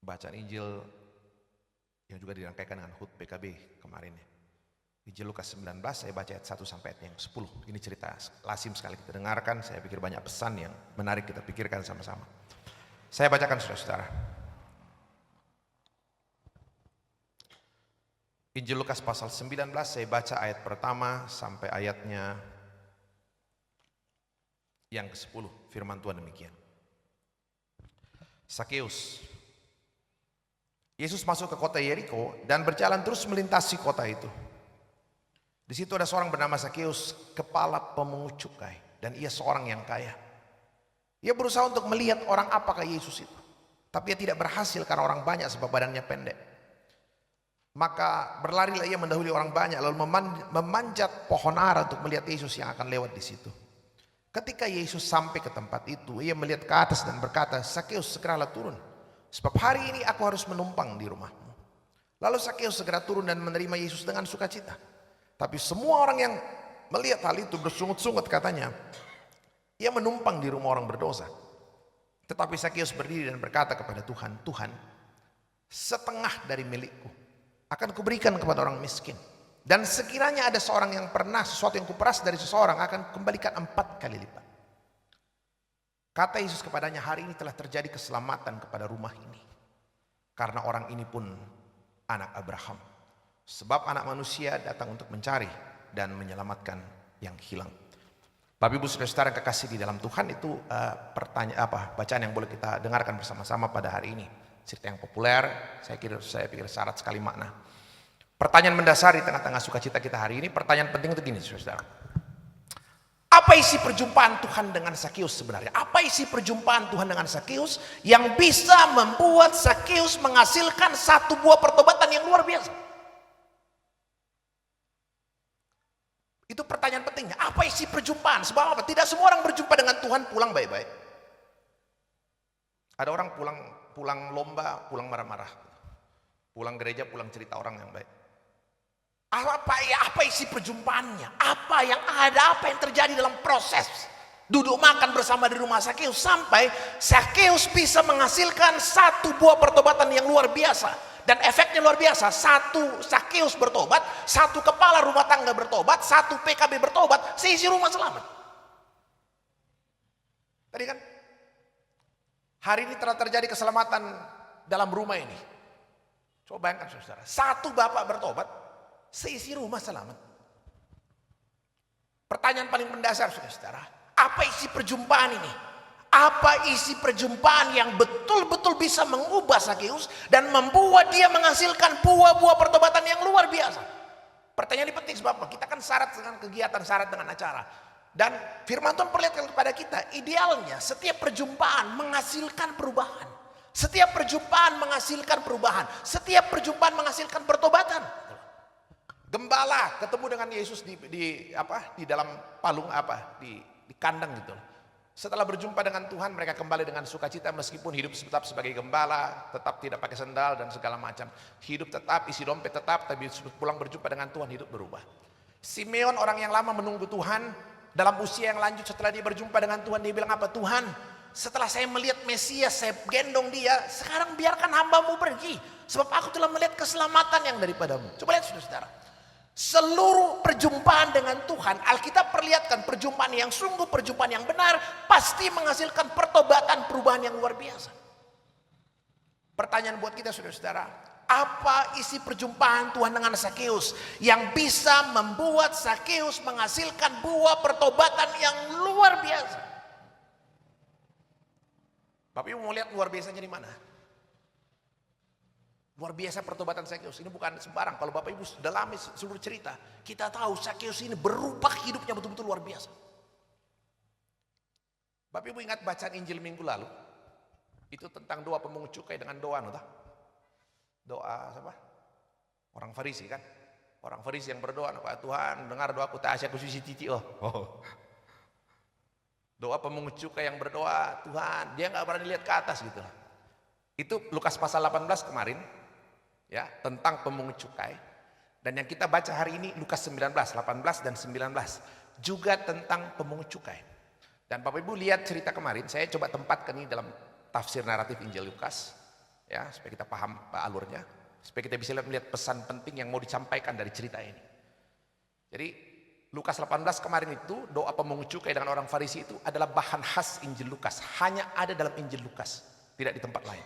bacaan Injil yang juga dirangkaikan dengan HUT PKB kemarin ya. Injil Lukas 19 saya baca ayat 1 sampai ayat yang 10. Ini cerita lazim sekali kita dengarkan, saya pikir banyak pesan yang menarik kita pikirkan sama-sama. Saya bacakan saudara-saudara. Injil Lukas pasal 19 saya baca ayat pertama sampai ayatnya yang ke-10. Firman Tuhan demikian. Sakeus. Yesus masuk ke kota Yeriko dan berjalan terus melintasi kota itu. Di situ ada seorang bernama Sakeus, kepala pemungut cukai, dan ia seorang yang kaya. Ia berusaha untuk melihat orang apakah Yesus itu, tapi ia tidak berhasil karena orang banyak sebab badannya pendek. Maka berlarilah ia mendahului orang banyak lalu memanjat pohon ara untuk melihat Yesus yang akan lewat di situ. Ketika Yesus sampai ke tempat itu, ia melihat ke atas dan berkata, Sakeus, segeralah turun, sebab hari ini aku harus menumpang di rumahmu. Lalu Sakeus segera turun dan menerima Yesus dengan sukacita. Tapi semua orang yang melihat hal itu bersungut-sungut katanya, ia menumpang di rumah orang berdosa. Tetapi Sakeus berdiri dan berkata kepada Tuhan, Tuhan, setengah dari milikku akan kuberikan kepada orang miskin. Dan sekiranya ada seorang yang pernah sesuatu yang kuperas dari seseorang, akan kembalikan 4 kali lipat. Kata Yesus kepadanya, hari ini telah terjadi keselamatan kepada rumah ini, karena orang ini pun anak Abraham. Sebab anak manusia datang untuk mencari dan menyelamatkan yang hilang. Bapak Ibu Saudara-saudara kekasih di dalam Tuhan, itu bacaan yang boleh kita dengarkan bersama-sama pada hari ini. Cerita yang populer, saya pikir syarat sekali makna. Pertanyaan mendasar di tengah-tengah sukacita kita hari ini, pertanyaan penting itu gini saudara. Apa isi perjumpaan Tuhan dengan Sakeus sebenarnya? Apa isi perjumpaan Tuhan dengan Sakeus yang bisa membuat Sakeus menghasilkan satu buah pertobatan yang luar biasa? Itu pertanyaan pentingnya. Apa isi perjumpaan? Sebab apa? Tidak semua orang berjumpa dengan Tuhan pulang baik-baik. Ada orang pulang lomba, pulang marah-marah. Pulang gereja, pulang cerita orang yang baik. Apa isi perjumpaannya? Apa yang ada? Apa yang terjadi dalam proses duduk makan bersama di rumah Sakeus sampai Sakeus bisa menghasilkan satu buah pertobatan yang luar biasa? Dan efeknya luar biasa. Satu Sakeus bertobat, satu kepala rumah tangga bertobat, satu PKB bertobat, seisi rumah selamat. Tadi kan hari ini telah terjadi keselamatan dalam rumah ini. Coba bayangkan saudara, satu bapak bertobat, seisi rumah selamat. Pertanyaan paling mendasar saudara, apa isi perjumpaan ini? Apa isi perjumpaan yang betul-betul bisa mengubah Sakeus dan membuat dia menghasilkan buah-buah pertobatan yang luar biasa? Pertanyaan ini penting sebab kita kan syarat dengan kegiatan, syarat dengan acara. Dan firman Tuhan perlihatkan kepada kita, idealnya setiap perjumpaan menghasilkan perubahan. Setiap perjumpaan menghasilkan perubahan. Setiap perjumpaan menghasilkan pertobatan. Gembala ketemu dengan Yesus di dalam palung di kandang gitu. Setelah berjumpa dengan Tuhan, mereka kembali dengan sukacita meskipun hidup tetap sebagai gembala, tetap tidak pakai sendal dan segala macam. Hidup tetap, isi dompet tetap, tapi pulang berjumpa dengan Tuhan hidup berubah. Simeon orang yang lama menunggu Tuhan, dalam usia yang lanjut setelah dia berjumpa dengan Tuhan, dia bilang apa? Tuhan, setelah saya melihat Mesias, saya gendong dia, sekarang biarkan hambamu pergi. Sebab aku telah melihat keselamatan yang daripadamu. Coba lihat saudara. Seluruh perjumpaan dengan Tuhan, Alkitab perlihatkan perjumpaan yang sungguh, perjumpaan yang benar, pasti menghasilkan pertobatan, perubahan yang luar biasa. Pertanyaan buat kita saudara-saudara, apa isi perjumpaan Tuhan dengan Sakeus yang bisa membuat Sakeus menghasilkan buah pertobatan yang luar biasa? Bapak Ibu mau lihat luar biasanya di mana? Luar biasa pertobatan Sakeus ini bukan sembarang. Kalau Bapak Ibu dalami seluruh cerita, kita tahu Sakeus ini berubah hidupnya betul-betul luar biasa. Bapak Ibu ingat bacaan Injil minggu lalu? Itu tentang doa pemungut cukai dengan doa, doa siapa? Orang Farisi kan? Orang Farisi yang berdoa, Tuhan dengar doaku, tak aku suci titi. Doa pemungut cukai yang berdoa, Tuhan, dia nggak berani lihat ke atas gitu. Itu Lukas pasal 18 kemarin. Ya, tentang pemungut cukai. Dan yang kita baca hari ini Lukas 19, 18 dan 19 juga tentang pemungut cukai. Dan Bapak Ibu lihat cerita kemarin, saya coba tempatkan ini dalam tafsir naratif Injil Lukas. Ya, supaya kita paham alurnya, supaya kita bisa melihat pesan penting yang mau disampaikan dari cerita ini. Jadi Lukas 18 kemarin itu, doa pemungut cukai dengan orang Farisi itu adalah bahan khas Injil Lukas, hanya ada dalam Injil Lukas, tidak di tempat lain.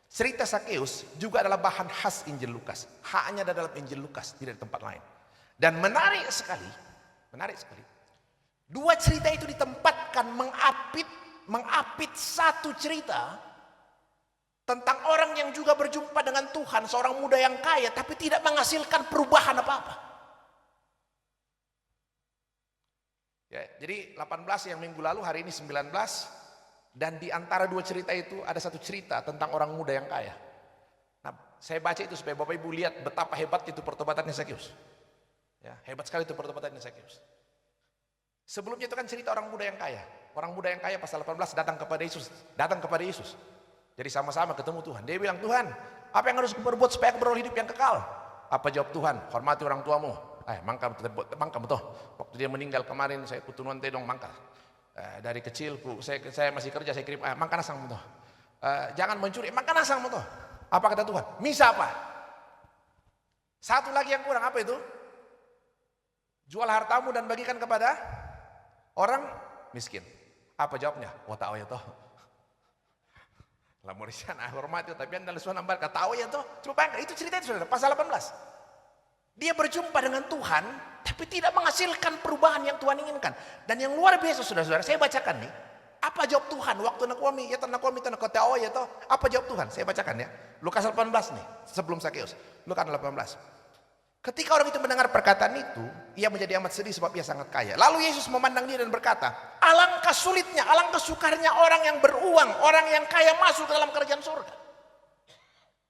Cerita Sakeus juga adalah bahan khas Injil Lukas, hanya ada dalam Injil Lukas, tidak di tempat lain. Dan menarik sekali, dua cerita itu ditempatkan mengapit satu cerita tentang orang yang juga berjumpa dengan Tuhan, seorang muda yang kaya tapi tidak menghasilkan perubahan apa-apa. Ya, jadi 18 yang minggu lalu, hari ini 19, dan di antara dua cerita itu ada satu cerita tentang orang muda yang kaya. Nah, saya baca itu supaya Bapak Ibu lihat betapa hebat itu pertobatannya Sakeus. Ya, hebat sekali itu pertobatannya Sakeus. Sebelumnya itu kan cerita orang muda yang kaya. Orang muda yang kaya pasal 18 datang kepada Yesus. Jadi sama-sama ketemu Tuhan. Dia bilang, Tuhan, apa yang harus kuperbuat supaya aku beroleh hidup yang kekal? Apa jawab Tuhan? Hormati orang tuamu. Mangka betul. Waktu dia meninggal kemarin saya kutunuan tedong mangka. Dari kecil saya masih kerja, saya kirim mangka nasang betul. Jangan mencuri, mangka nasang betul. Apa kata Tuhan? Misa apa? Satu lagi yang kurang, apa itu? Jual hartamu dan bagikan kepada orang miskin. Apa jawabnya? Tahu ya toh. Lah murisan hormati tapi anda lesuan nambar kata ya toh. Coba bayangkan itu cerita itu Saudara, pasal 18. Dia berjumpa dengan Tuhan tapi tidak menghasilkan perubahan yang Tuhan inginkan. Dan yang luar biasa Saudara-saudara, saya bacakan nih. Apa jawab Tuhan waktu nakwami ya kata ya toh. Apa jawab Tuhan? Saya bacakan ya. Lukas 18 nih, sebelum Sakeus. Lukas 18. Ketika orang itu mendengar perkataan itu, ia menjadi amat sedih sebab ia sangat kaya. Lalu Yesus memandang dia dan berkata, alangkah sulitnya, alangkah sukarnya orang yang beruang, orang yang kaya masuk dalam kerajaan surga.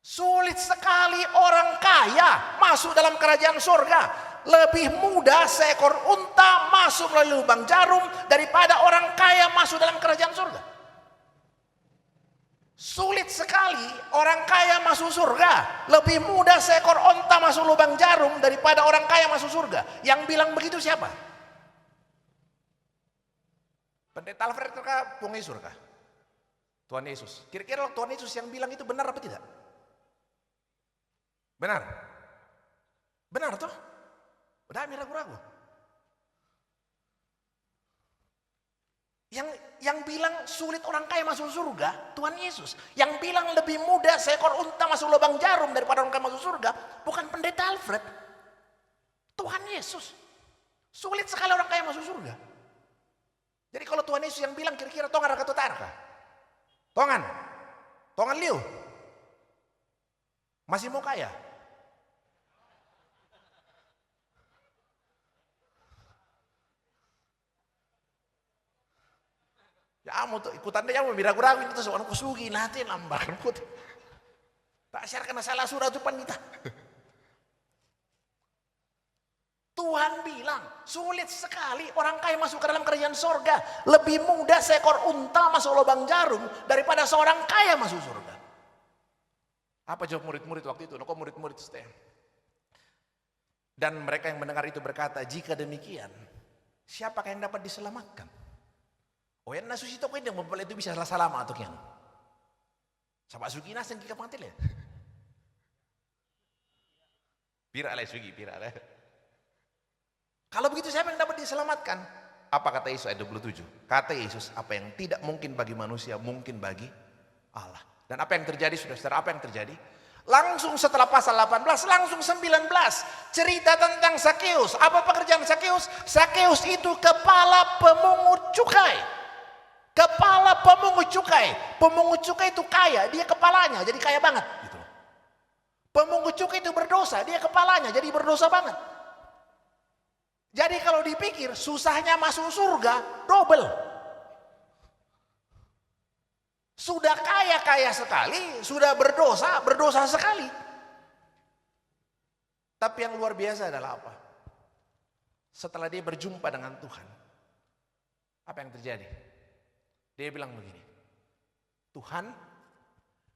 Sulit sekali orang kaya masuk dalam kerajaan surga. Lebih mudah seekor unta masuk melalui lubang jarum daripada orang kaya masuk dalam kerajaan surga. Sulit sekali orang kaya masuk surga. Lebih mudah seekor onta masuk lubang jarum daripada orang kaya masuk surga. Yang bilang begitu siapa? Pendeta Alfred kah? Bung Yesus kah? Tuhan Yesus. Kira-kira Tuhan Yesus yang bilang itu benar apa tidak? Benar. Benar toh? Udah ragu-ragu. Yang bilang sulit orang kaya masuk surga, Tuhan Yesus. Yang bilang lebih mudah seekor unta masuk lubang jarum daripada orang kaya masuk surga, bukan pendeta Alfred. Tuhan Yesus. Sulit sekali orang kaya masuk surga. Jadi kalau Tuhan Yesus yang bilang kira-kira tongan raka tutarka. Tongan liu. Masih mau kaya? Ya mau tuh ikutan dia mau biragu-ragu itu seorang kusugi nanti lambakan kut. Tak share kena salah surah tuh kita. Tuhan bilang sulit sekali orang kaya masuk ke dalam kerajaan sorga. Lebih mudah seekor unta masuk lubang jarum daripada seorang kaya masuk surga. Apa jawab murid-murid waktu itu? Kok murid-murid stay? Dan mereka yang mendengar itu berkata, jika demikian, siapakah yang dapat diselamatkan? Yang nasusi itu yang membuat itu bisa salah atau kian. Sama sugi nasen kika pantil ya. Pira sugi. Kalau begitu siapa yang dapat diselamatkan? Apa kata Yesus ayat 27? Kata Yesus, apa yang tidak mungkin bagi manusia mungkin bagi Allah. Dan apa yang terjadi saudara? Apa yang terjadi? Langsung setelah pasal 18, langsung 19 cerita tentang Sakeus. Apa pekerjaan Sakeus? Sakeus itu kepala pemungut cukai. Kepala pemungut cukai. Pemungut cukai itu kaya, dia kepalanya jadi kaya banget gitu. Pemungut cukai itu berdosa, dia kepalanya jadi berdosa banget. Jadi kalau dipikir susahnya masuk surga double. Sudah kaya sekali, sudah berdosa sekali. Tapi yang luar biasa adalah apa? Setelah dia berjumpa dengan Tuhan, apa yang terjadi? Dia bilang begini, Tuhan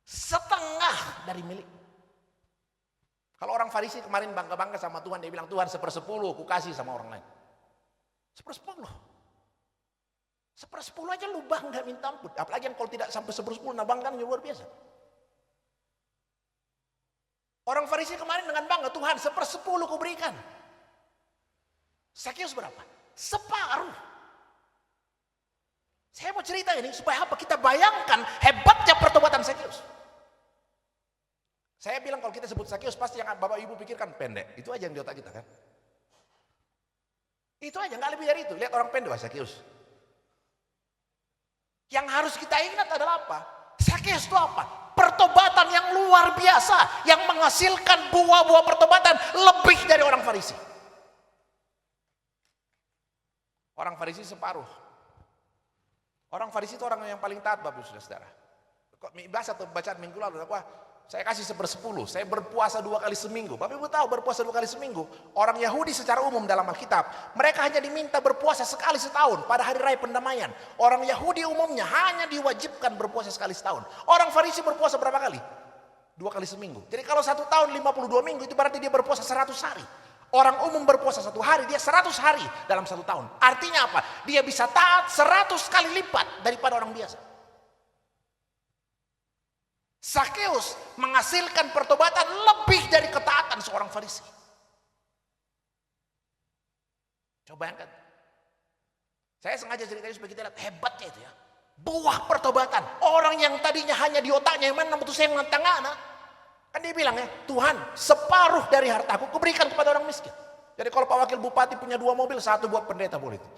setengah dari milik. Kalau orang Farisi kemarin bangga-bangga sama Tuhan, dia bilang Tuhan 1/10 ku kasih sama orang lain. 1/10. 1/10 aja lu bangga minta ampun. Apalagi yang kalau tidak sampai 1/10 nah bangga luar biasa. Orang Farisi kemarin dengan bangga, Tuhan 1/10 kuberikan. Sakeus berapa? Separuh. Saya mau cerita ini supaya apa? Kita bayangkan hebatnya pertobatan Sakeus. Saya bilang kalau kita sebut Sakeus pasti yang Bapak Ibu pikirkan pendek. Itu aja yang di otak kita kan. Itu aja, nggak lebih dari itu. Lihat orang pendek, wah Sakeus. Yang harus kita ingat adalah apa? Sakeus itu apa? Pertobatan yang luar biasa, yang menghasilkan buah-buah pertobatan lebih dari orang Farisi. Orang Farisi separuh. Orang Farisi itu orang yang paling taat, Bapak Ibu Saudara. Kok bahasa atau bacaan minggu lalu, wah saya kasih 1/10, saya berpuasa 2 kali seminggu. Bapak Ibu tahu berpuasa 2 kali seminggu, orang Yahudi secara umum dalam Alkitab, mereka hanya diminta berpuasa sekali setahun pada hari raya pendamaian. Orang Yahudi umumnya hanya diwajibkan berpuasa sekali setahun. Orang Farisi berpuasa berapa kali? 2 kali seminggu. Jadi kalau 1 tahun 52 minggu itu berarti dia berpuasa 100 hari. Orang umum berpuasa 1 hari, dia 100 hari dalam 1 tahun. Artinya apa? Dia bisa taat 100 kali lipat daripada orang biasa. Sakeus menghasilkan pertobatan lebih dari ketaatan seorang Farisi. Coba bayangkan. Saya sengaja ceritanya supaya kita lihat hebatnya itu ya. Buah pertobatan. Orang yang tadinya hanya di otaknya yang mana betul saya tengah. Kan dia bilang ya, Tuhan separuh dari hartaku kuberikan kepada orang miskin. Jadi kalau Pak Wakil Bupati punya 2 mobil, 1 buat pendeta boleh itu.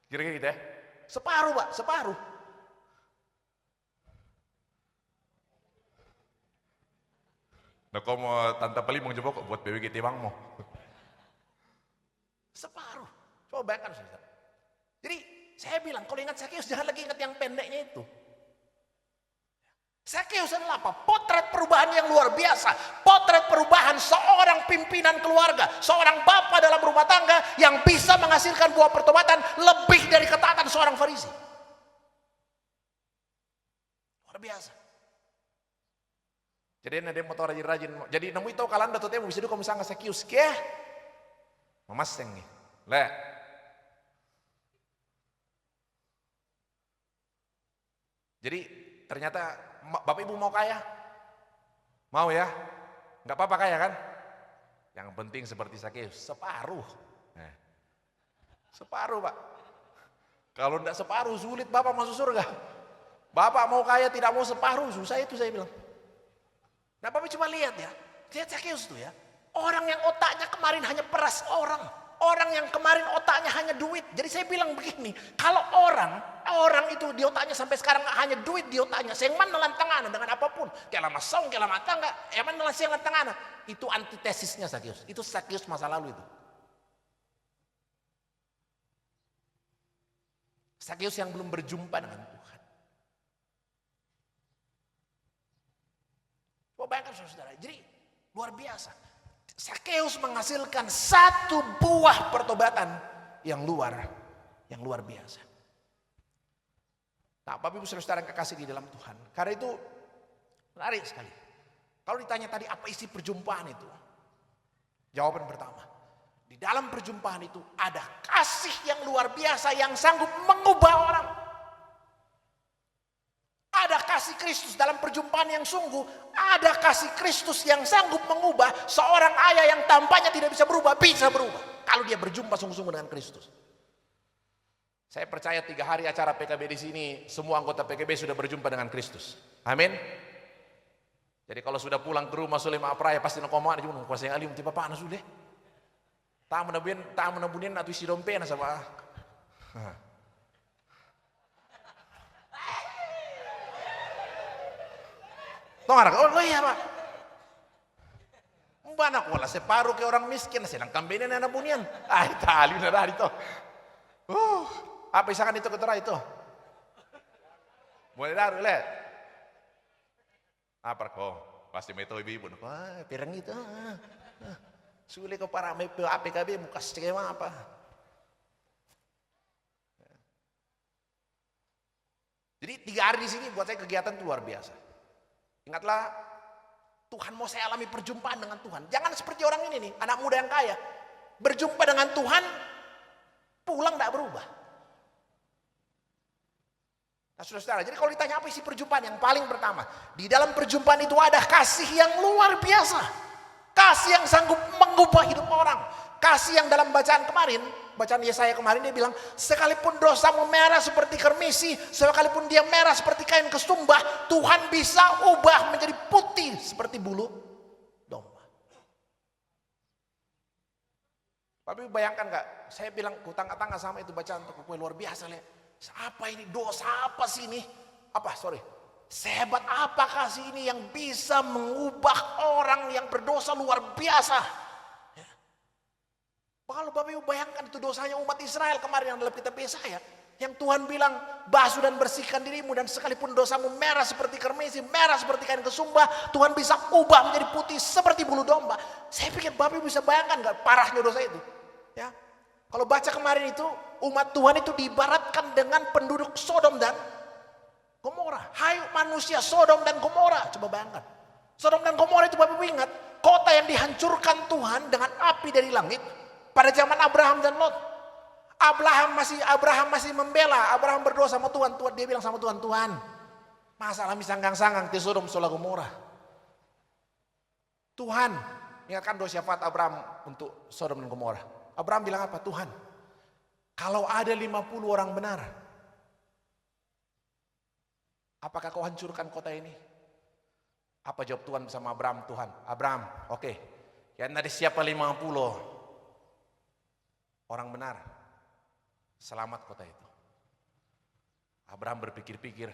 Kira-kira gitu ya. Separuh Pak, separuh. Nah kau mau Tante Peli mau coba kok buat BWGT Bang mau. Separuh. Coba bayangkan saudara. Jadi saya bilang kalau ingat Sakeus jangan lagi ingat yang pendeknya itu. Sakeus adalah apa? Potret perubahan yang luar biasa. Potret perubahan seorang pimpinan keluarga, seorang bapak dalam rumah tangga yang bisa menghasilkan buah pertobatan lebih dari ketaatan seorang Farisi. Luar biasa. Jadi ada yang motor rajin-rajin. Jadi nemu itu kalau anda tuh bisa juga misalnya Sakeus ke memaseng nih. Le. Jadi ternyata Bapak Ibu mau kaya? Mau ya? Nggak apa-apa kaya kan? Yang penting seperti Sakeus, separuh. Nah, separuh Pak. Kalau enggak separuh sulit Bapak masuk surga. Bapak mau kaya tidak mau separuh, susah itu saya bilang. Nah Bapak coba lihat ya, lihat Sakeus tuh ya. Orang yang otaknya kemarin hanya peras orang. Orang yang kemarin otaknya hanya duit. Jadi saya bilang begini, kalau orang itu di otaknya sampai sekarang hanya duit di otaknya. Saya mana lantangan dengan apapun. Kayak lama song, kayak lama tangga. Emang nalan saya lantangan. Itu antitesisnya Sakeus. Itu Sakeus masa lalu itu. Sakeus yang belum berjumpa dengan Tuhan. Coba bayangkan saudara. Jadi luar biasa. Sakeus menghasilkan 1 buah pertobatan yang luar biasa. Nah, Bapak Ibu Saudara yang kekasih di dalam Tuhan. Karena itu menarik sekali. Kalau ditanya tadi apa isi perjumpaan itu? Jawaban pertama. Di dalam perjumpaan itu ada kasih yang luar biasa yang sanggup mengubah orang. Ada kasih Kristus dalam perjumpaan yang sungguh. Ada kasih Kristus yang sanggup mengubah seorang ayah yang tampaknya tidak bisa berubah. Bisa berubah. Kalau dia berjumpa sungguh-sungguh dengan Kristus. Saya percaya 3 hari acara PKB di sini. Semua anggota PKB sudah berjumpa dengan Kristus. Amin. Jadi kalau sudah pulang ke rumah Sulema Apraya pasti nakomaan. Cuma kuasa yang alim. Tiba Pak Anas sudah. Tak menabunin atau isi dompena sama. Tongara, oh iya Pak. Mbana kola separuh ke orang miskin, sedang kambingnya anak bunian. Itali udah dari itu. Apa isakan itu ketera itu? Boleh daru lihat. Apa kok? Pasti meto ibu. Wah, pirang itu. Sulit kok para APKB muka skema apa? Jadi 3 hari di sini buat saya kegiatan itu luar biasa. Ingatlah, Tuhan mau saya alami perjumpaan dengan Tuhan. Jangan seperti orang ini nih, anak muda yang kaya. Berjumpa dengan Tuhan, pulang tidak berubah. Nah saudara-saudara, jadi kalau ditanya apa isi perjumpaan, yang paling pertama, di dalam perjumpaan itu ada kasih yang luar biasa. Kasih yang sanggup mengubah hidup orang. Kasih yang dalam bacaan kemarin, bacaan Yesaya kemarin dia bilang, sekalipun dosamu merah seperti kermisi, sekalipun dia merah seperti kain kesumbah, Tuhan bisa ubah menjadi putih seperti bulu domba. Tapi bayangkan gak, saya bilang kutangga-tangga sama itu bacaan untuk luar biasa. Lihat. Apa ini dosa apa sih ini? Sehebat apa kasih ini yang bisa mengubah orang yang berdosa luar biasa? Ya. Kalau Bapak Ibu bayangkan itu dosanya umat Israel kemarin yang dalam kitab Yesaya, yang Tuhan bilang basuh dan bersihkan dirimu, dan sekalipun dosamu merah seperti kermisi, merah seperti kain kesumbah, Tuhan bisa ubah menjadi putih seperti bulu domba. Saya pikir Bapak Ibu bisa bayangkan gak parahnya dosa itu? Ya. Kalau baca kemarin itu, umat Tuhan itu diibaratkan dengan penduduk Sodom dan Gomora. Hai manusia Sodom dan Gomora. Coba bayangkan. Sodom dan Gomora itu Bapak Ibu ingat, kota yang dihancurkan Tuhan dengan api dari langit pada zaman Abraham dan Lot. Abraham masih membela, Abraham berdoa sama Tuhan. Dia bilang sama Tuhan, Tuhan, masalah misanggang-sanggang di Sodom sola Gomora. Tuhan, ingatkan doa syafaat Abraham untuk Sodom dan Gomora. Abraham bilang apa? Tuhan, kalau ada 50 orang benar, apakah kau hancurkan kota ini? Apa jawab Tuhan sama Abraham? Tuhan, Abraham, oke. Ya nanti siapa 50 orang benar, selamat kota itu. Abraham berpikir-pikir,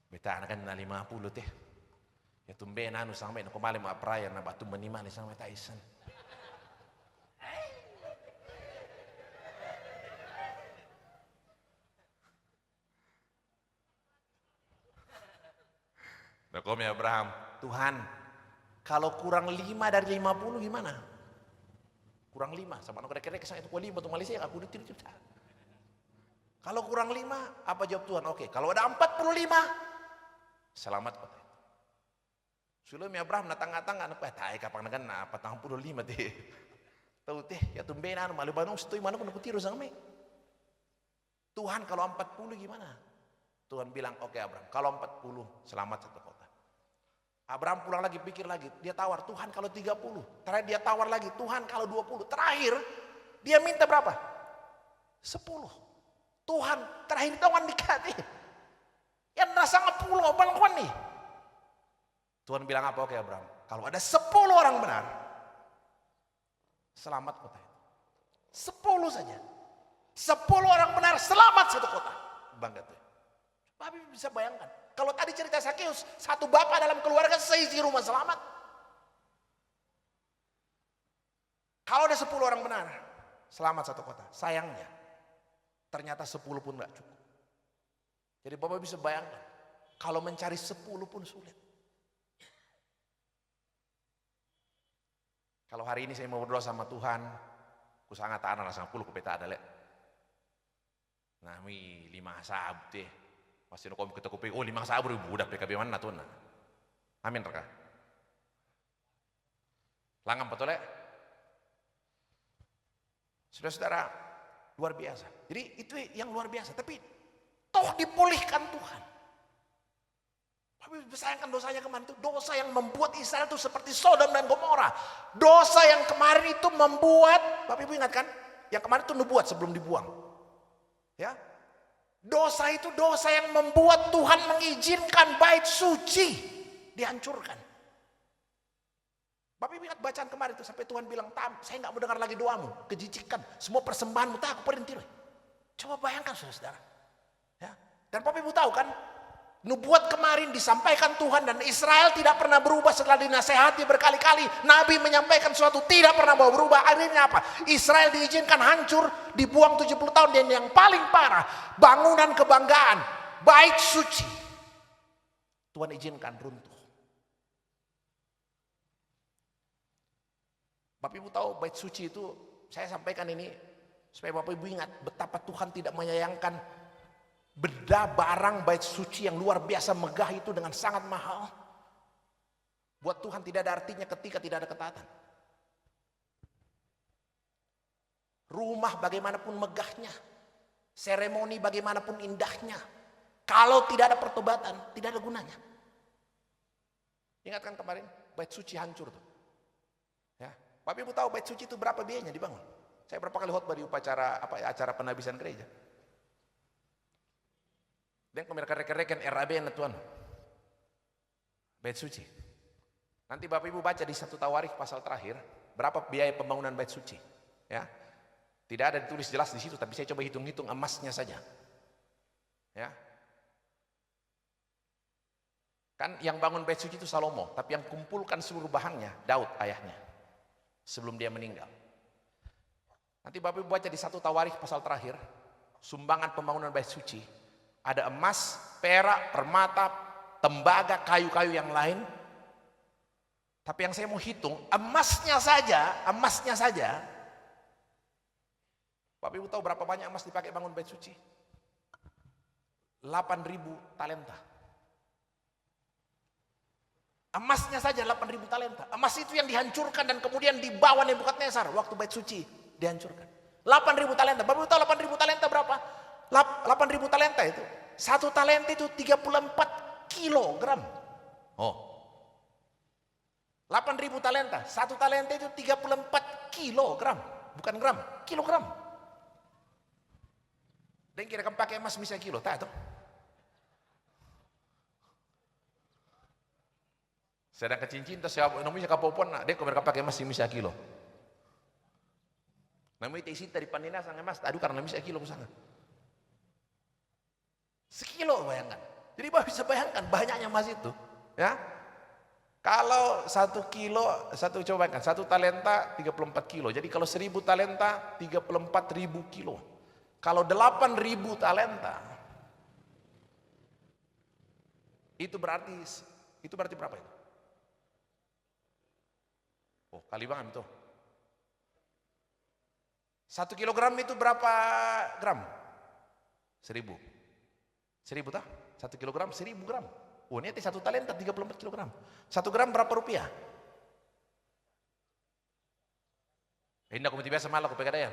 beta akan na 50 teh. Ya tumben anu sampai no kembali ma peraya na batu menimani sampai Tyson. Nakom ya Abraham. Tuhan, kalau kurang 5 dari 50 gimana? Kurang 5, sama anak kira-kira kesana itu 5 untuk Malaysia aku ditirip. Kalau kurang 5, apa jawab Tuhan? Oke, kalau ada 45, selamat kota itu. Sebelum Abraham datang-datang, kapan nagan na 45 teh. Tahu teh, ya tumbenan malu banung setui mana pun aku tiru sama. Tuhan kalau 40 gimana? Tuhan bilang, oke Abraham, kalau 40 selamat satu kota. Abraham pulang lagi, pikir lagi, dia tawar, Tuhan kalau 30. Terakhir dia tawar lagi, Tuhan kalau 20. Terakhir dia minta berapa? 10. Tuhan terakhir tahuan dikati. Yang rasa ngepulau bangkuan nih. Tuhan bilang apa? Oke Abraham, kalau ada 10 orang benar, selamat kota itu. 10 saja. 10 orang benar selamat satu kota. Bangga tuh. Tapi bisa bayangkan, kalau tadi cerita Sakeus, satu bapak dalam keluarga seisi rumah selamat. Kalau ada 10 orang benar, selamat satu kota. Sayangnya, ternyata 10 pun gak cukup. Jadi Bapak bisa bayangkan, kalau mencari 10 pun sulit. Kalau hari ini saya mau berdoa sama Tuhan, ku sangat tahan lah sama 10 ku peta ada lek. Nah, 5 sabut deh. Masih nukom kita kuping, 5 sabur budak PKB mana tuh nah. Amin reka. Langgam betul ya. Saudara-saudara, luar biasa. Jadi itu yang luar biasa, tapi toh dipulihkan Tuhan. Tapi sayangkan dosanya kemarin itu, dosa yang membuat Israel itu seperti Sodom dan Gomora. Dosa yang kemarin itu membuat, Bapak Ibu ingat kan? Yang kemarin itu nubuat sebelum dibuang. Ya. Dosa itu dosa yang membuat Tuhan mengizinkan bait suci dihancurkan. Bapak Ibu ingat bacaan kemarin itu sampai Tuhan bilang, saya nggak mau dengar lagi doamu, kejijikan, semua persembahanmu tak aku berhenti. Coba bayangkan saudara. Ya. Dan Bapak Ibu tahu kan, nubuat kemarin disampaikan Tuhan dan Israel tidak pernah berubah setelah dinasehati berkali-kali. Nabi menyampaikan sesuatu tidak pernah mau berubah. Akhirnya apa? Israel diizinkan hancur, dibuang 70 tahun. Dan yang paling parah, bangunan kebanggaan, bait suci, Tuhan izinkan runtuh. Bapak Ibu tahu bait suci itu, saya sampaikan ini supaya Bapak Ibu ingat betapa Tuhan tidak menyayangkan benda barang bait suci yang luar biasa megah itu dengan sangat mahal. Buat Tuhan tidak ada artinya ketika tidak ada ketaatan. Rumah bagaimanapun megahnya, Seremoni bagaimanapun indahnya, kalau tidak ada pertobatan, tidak ada gunanya. Ingat kan kemarin, bait suci hancur tuh. Ya, Bapak Ibu tahu bait suci itu berapa biayanya dibangun? Saya berapa kali khotbah di upacara acara penabisan gereja. Dan mereka reken RAB yang tuan. Bait suci. Nanti Bapak Ibu baca di 1 Tawarikh pasal terakhir, berapa biaya pembangunan bait suci. Ya. Tidak ada ditulis jelas di situ, tapi saya coba hitung-hitung emasnya saja. Ya. Kan yang bangun bait suci itu Salomo, tapi yang kumpulkan seluruh bahannya Daud ayahnya. Sebelum dia meninggal. Nanti Bapak Ibu baca di 1 Tawarikh pasal terakhir, sumbangan pembangunan bait suci, ada emas, perak, permata, tembaga, kayu-kayu yang lain. Tapi yang saya mau hitung, emasnya saja, Bapak Ibu tahu berapa banyak emas dipakai bangun bait suci? 8.000 talenta. Emasnya saja 8.000 talenta. Emas itu yang dihancurkan dan kemudian dibawa Nebukadnezar waktu bait suci dihancurkan. 8.000 talenta. Bapak Ibu tahu 8.000 talenta berapa? 8.000 talenta itu. 1 talenta itu 34 kilogram. Oh. 8.000 talenta. 1 talenta itu 34 kilogram. Bukan gram, kilogram. Dan kira kan pakai emas bisa kilo, tak tahu. Sedangkan cincin tas siapa namanya kapopon nak dia mereka pakai emas bisa kilo. Namanya isi dari panina sang emas, aduh karena bisa kilo sana. Sekilo bayangkan. Jadi Bapak bisa bayangkan banyaknya emas itu, ya. Kalau 1 kilo, coba bayangkan 1 talenta 34 kilo. Jadi kalau 1.000 talenta 34.000 kilo. Kalau 8.000 talenta itu berarti berapa itu? Oh, kali banget itu. 1 kilogram itu berapa gram? 1.000. 1.000 tah? 1 kilogram 1.000 gram. Oh, ini 1 talenta 34 kilogram. 1 gram berapa rupiah? Ini aku biasa malah aku pegadaian.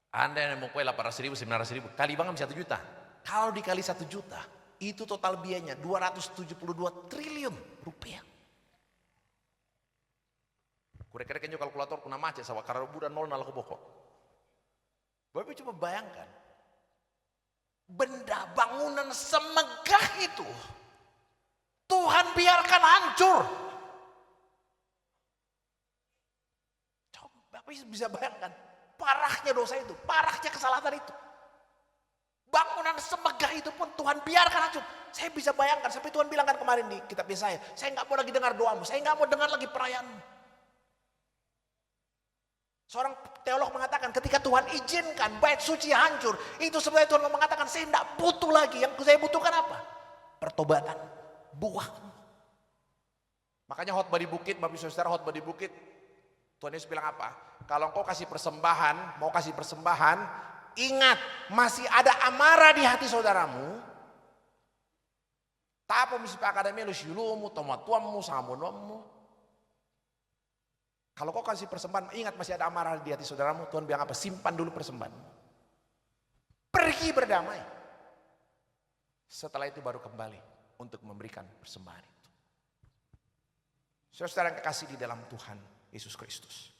Anda yang mau kue 800.000, 900.000, kali banget 1 juta. Kalau dikali 1 juta, itu total biayanya 272 triliun rupiah. Kurek-kurek juga kalkulator kuna macet sama karena budak nol nol pokok. Bapak coba bayangkan, benda bangunan semegah itu Tuhan biarkan hancur. Coba Bapak bisa bayangkan parahnya dosa itu, parahnya kesalahan itu. Bangunan semegah itu pun Tuhan biarkan hancur. Saya bisa bayangkan, sampai Tuhan bilang kan kemarin di kitab Yesaya, saya nggak mau lagi dengar doamu, saya nggak mau dengar lagi perayaanmu. Seorang teolog mengatakan ketika Tuhan izinkan bait suci hancur, itu sebenarnya Tuhan mengatakan saya tidak butuh lagi, yang saya butuhkan apa? Pertobatan, buah. Makanya khotbah di bukit, Bapak Ibu Saudara khotbah di bukit, Tuhan Yesus bilang apa? Kalau engkau kasih persembahan, mau kasih persembahan, ingat masih ada amarah di hati saudaramu. Tapo misi pakadami lu silumu, tomatuamu, samunmu. Kalau kau kasih persembahan, ingat masih ada amarah di hati saudaramu. Tuhan bilang apa? Simpan dulu persembahanmu. Pergi berdamai. Setelah itu baru kembali untuk memberikan persembahan itu. Saudara yang kekasih di dalam Tuhan Yesus Kristus.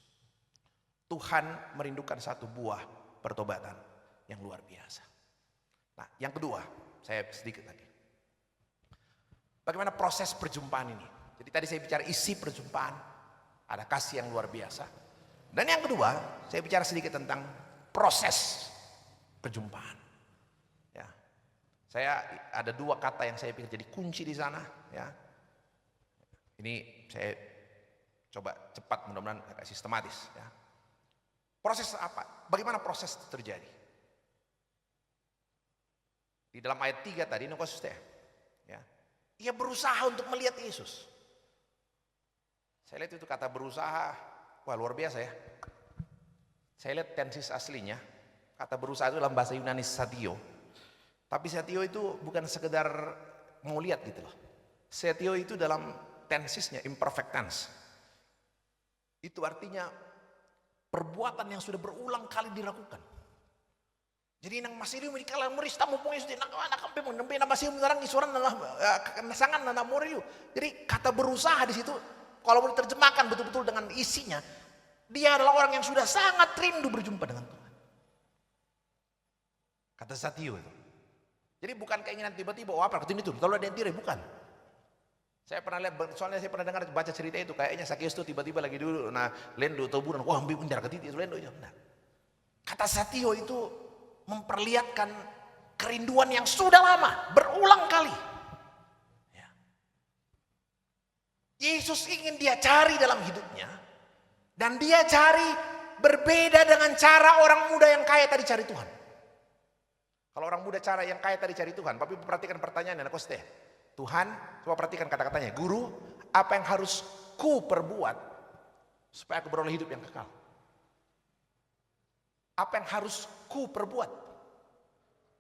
Tuhan merindukan satu buah pertobatan yang luar biasa. Nah, yang kedua, saya sedikit lagi. Bagaimana proses perjumpaan ini? Jadi tadi saya bicara isi perjumpaan. Ada kasih yang luar biasa. Dan yang kedua, saya bicara sedikit tentang proses perjumpaan. Ya. Saya ada 2 kata yang saya pikir jadi kunci di sana. Ya. Ini saya coba cepat, mudah-mudahan agak sistematis. Ya. Proses apa? Bagaimana proses itu terjadi? Di dalam ayat 3 tadi, ya. Ia berusaha untuk melihat Yesus. Saya lihat itu kata berusaha, wah luar biasa ya. Saya lihat tensis aslinya, kata berusaha itu dalam bahasa Yunani satio. Tapi satio itu bukan sekedar mau lihat gitu loh. Satio itu dalam tensisnya imperfect tense. Itu artinya perbuatan yang sudah berulang kali dilakukan. Jadi nang masih di kala muris tamu pung isu nak kampe mong nembe na masih mengarang isuran na nasangan na namoriu. Jadi kata berusaha di situ kalau mau diterjemahkan betul-betul dengan isinya, dia adalah orang yang sudah sangat rindu berjumpa dengan Tuhan. Kata satio itu. Jadi bukan keinginan tiba-tiba apa ketemu itu kalau ada yang tirai, bukan. Saya pernah lihat, soalnya saya pernah dengar baca cerita itu, kayaknya Sakeus itu tiba-tiba lagi dulu lendo atau bulan, wah ambil bendera ketiti itu lendo itu. Nah, kata satio itu memperlihatkan kerinduan yang sudah lama, berulang kali. Ya. Yesus ingin dia cari dalam hidupnya, dan dia cari berbeda dengan cara orang muda yang kaya tadi cari Tuhan. Kalau orang muda cara yang kaya tadi cari Tuhan, tapi perhatikan pertanyaannya, Koste. Tuhan, coba perhatikan kata-katanya, Guru, apa yang harus ku perbuat supaya aku beroleh hidup yang kekal? Apa yang harus ku perbuat?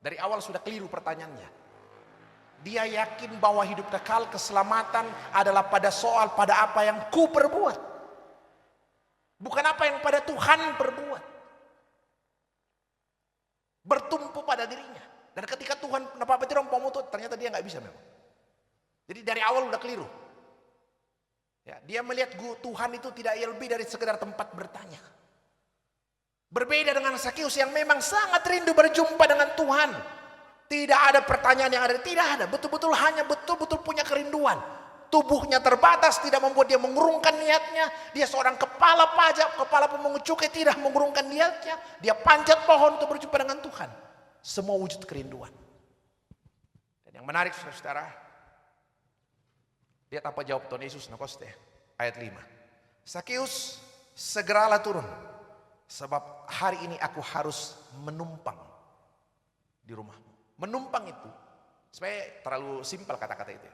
Dari awal sudah keliru pertanyaannya. Dia yakin bahwa hidup kekal, keselamatan adalah pada soal pada apa yang ku perbuat. Bukan apa yang pada Tuhan perbuat. Bertumpu pada dirinya. Dan ketika Tuhan ternyata dia nggak bisa memang. Jadi dari awal udah keliru. Ya, dia melihat Tuhan itu tidak lebih dari sekedar tempat bertanya. Berbeda dengan Sakeus yang memang sangat rindu berjumpa dengan Tuhan. Tidak ada pertanyaan yang ada, tidak ada. Betul-betul hanya betul-betul punya kerinduan. Tubuhnya terbatas, tidak membuat dia mengurungkan niatnya. Dia seorang kepala pajak, kepala pemungut cukai, tidak mengurungkan niatnya. Dia panjat pohon untuk berjumpa dengan Tuhan. Semua wujud kerinduan. Dan yang menarik saudara, lihat apa jawab Tuhan Yesus Nakoste ayat 5. Sakeus, segeralah turun. Sebab hari ini aku harus menumpang di rumahmu. Menumpang itu, supaya terlalu simpel kata-kata itu.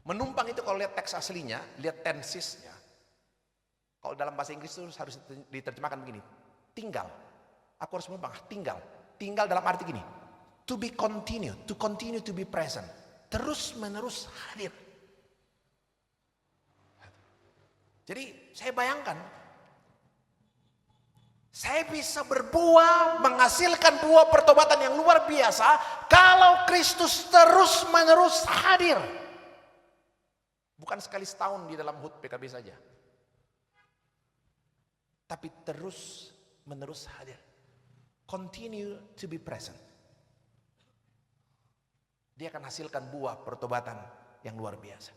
Menumpang itu kalau lihat teks aslinya, lihat tensisnya. Kalau dalam bahasa Inggris itu harus diterjemahkan begini. Tinggal. Aku harus menumpang, tinggal. Tinggal dalam arti gini. To be continued, to continue to be present. Terus menerus hadir. Jadi saya bayangkan, saya bisa berbuah, menghasilkan buah pertobatan yang luar biasa kalau Kristus terus menerus hadir. Bukan sekali setahun di dalam HUT PKB saja. Tapi terus menerus hadir. Continue to be present. Dia akan hasilkan buah pertobatan yang luar biasa.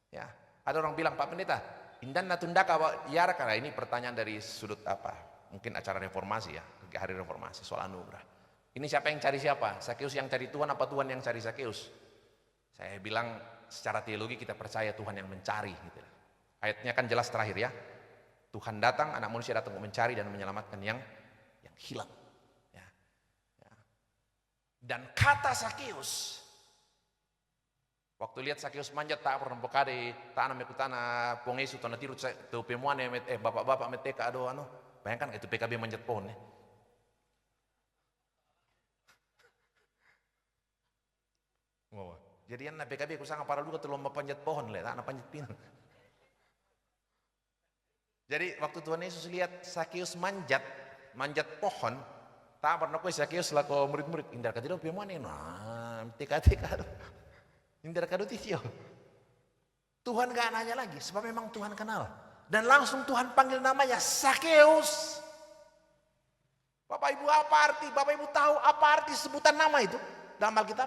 Ya, ada orang bilang, Pak Pendeta, indan natundaka yara, karena ini pertanyaan dari sudut apa? Mungkin acara reformasi ya, hari reformasi soal anugerah. Ini siapa yang cari siapa? Sakeus yang cari Tuhan apa Tuhan yang cari Sakeus? Saya bilang secara teologi kita percaya Tuhan yang mencari. Gitu. Ayatnya kan jelas terakhir ya. Tuhan datang, anak manusia datang untuk mencari dan menyelamatkan yang hilang. Ya. Ya. Dan kata Sakeus, waktu lihat Sakeus manjat tak pernah pokade, tak ana mekutana pongesu tona tiru tu pemuane bapak-bapak meteka ado ano. Bayangkan itu PKB manjat pohon ya. Wow. Jadi anak PKB aku sangat parah juga tuh lomba panjat pohon le, tak panjat pinang. Jadi waktu Tuhan Yesus lihat Sakeus manjat pohon, tak pernah kau Sakeus lah kau murid-murid indar katido pemuane nah teka-teka. Indar kado titio. Tuhan gak nanya lagi sebab memang Tuhan kenal. Dan langsung Tuhan panggil namanya Sakeus. Bapak Ibu apa arti? Bapak Ibu tahu apa arti sebutan nama itu dalam Alkitab?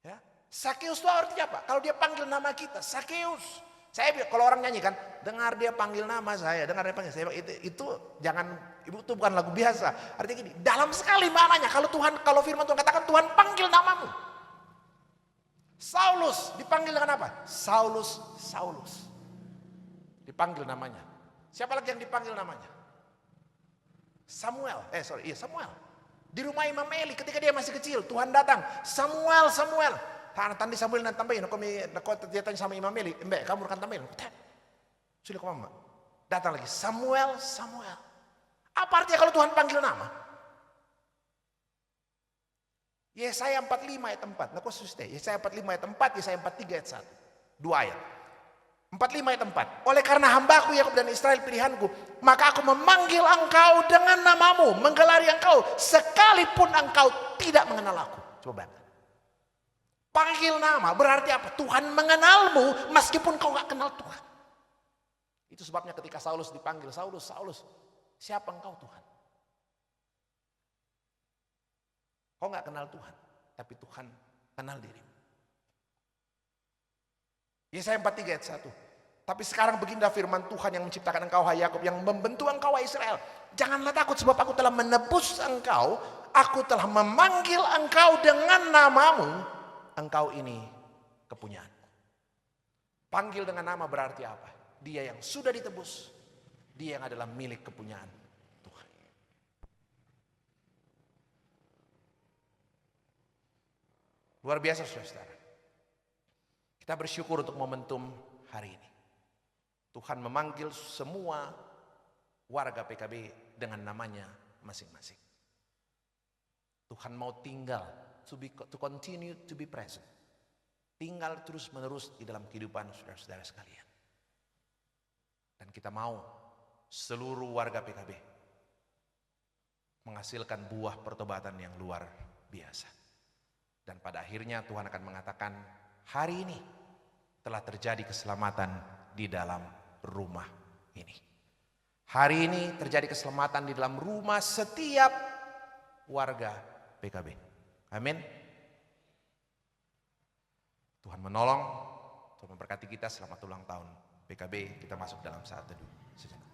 Ya. Sakeus itu artinya apa? Kalau dia panggil nama kita, Sakeus. Saya kalau orang nyanyi kan, dengar dia panggil nama saya, dengar dia panggil saya. Itu jangan, Ibu itu bukan lagu biasa. Artinya gini, dalam sekali maknanya. Kalau firman Tuhan katakan Tuhan panggil namamu. Saulus dipanggil dengan apa? Saulus. Dipanggil namanya. Siapa lagi yang dipanggil namanya? Samuel. Di rumah Imam Eli ketika dia masih kecil, Tuhan datang. Samuel. Tandi Samuel nan tambahin, kau tanya sama Imam Eli, "Mbak, kamu rekan tambahin." Sudah ke mama. Datang lagi Samuel. Apa artinya kalau Tuhan panggil nama? Yesaya 45 ayat 4. Yesaya 45 ayat 4, Yesaya 43 ayat 1. 2 ayat. 45 ayat 4. Oleh karena hambaku Yakub dan Israel pilihanku, maka aku memanggil engkau dengan namamu, menggelari engkau sekalipun engkau tidak mengenal aku. Coba bayangkan. Panggil nama berarti apa? Tuhan mengenalmu meskipun kau gak kenal Tuhan. Itu sebabnya ketika Saulus dipanggil, Saulus, Saulus, siapa engkau Tuhan? Kau gak kenal Tuhan, tapi Tuhan kenal dirimu. Yesaya 43 ayat 1. Tapi sekarang beginilah firman Tuhan yang menciptakan engkau hai Yakub, yang membentuk engkau hai Israel. Janganlah takut sebab aku telah menebus engkau, aku telah memanggil engkau dengan namamu, engkau ini kepunyaanku. Panggil dengan nama berarti apa? Dia yang sudah ditebus, dia yang adalah milik kepunyaan Tuhan. Luar biasa saudara. Kita bersyukur untuk momentum hari ini. Tuhan memanggil semua warga PKB dengan namanya masing-masing. Tuhan mau tinggal, to continue to be present. Tinggal terus menerus di dalam kehidupan saudara-saudara sekalian. Dan kita mau seluruh warga PKB menghasilkan buah pertobatan yang luar biasa. Dan pada akhirnya Tuhan akan mengatakan, hari ini telah terjadi keselamatan di dalam rumah ini. Hari ini terjadi keselamatan di dalam rumah setiap warga PKB. Amin. Tuhan menolong, Tuhan memberkati kita. Selamat ulang tahun PKB. Kita masuk dalam saat teduh sejenak.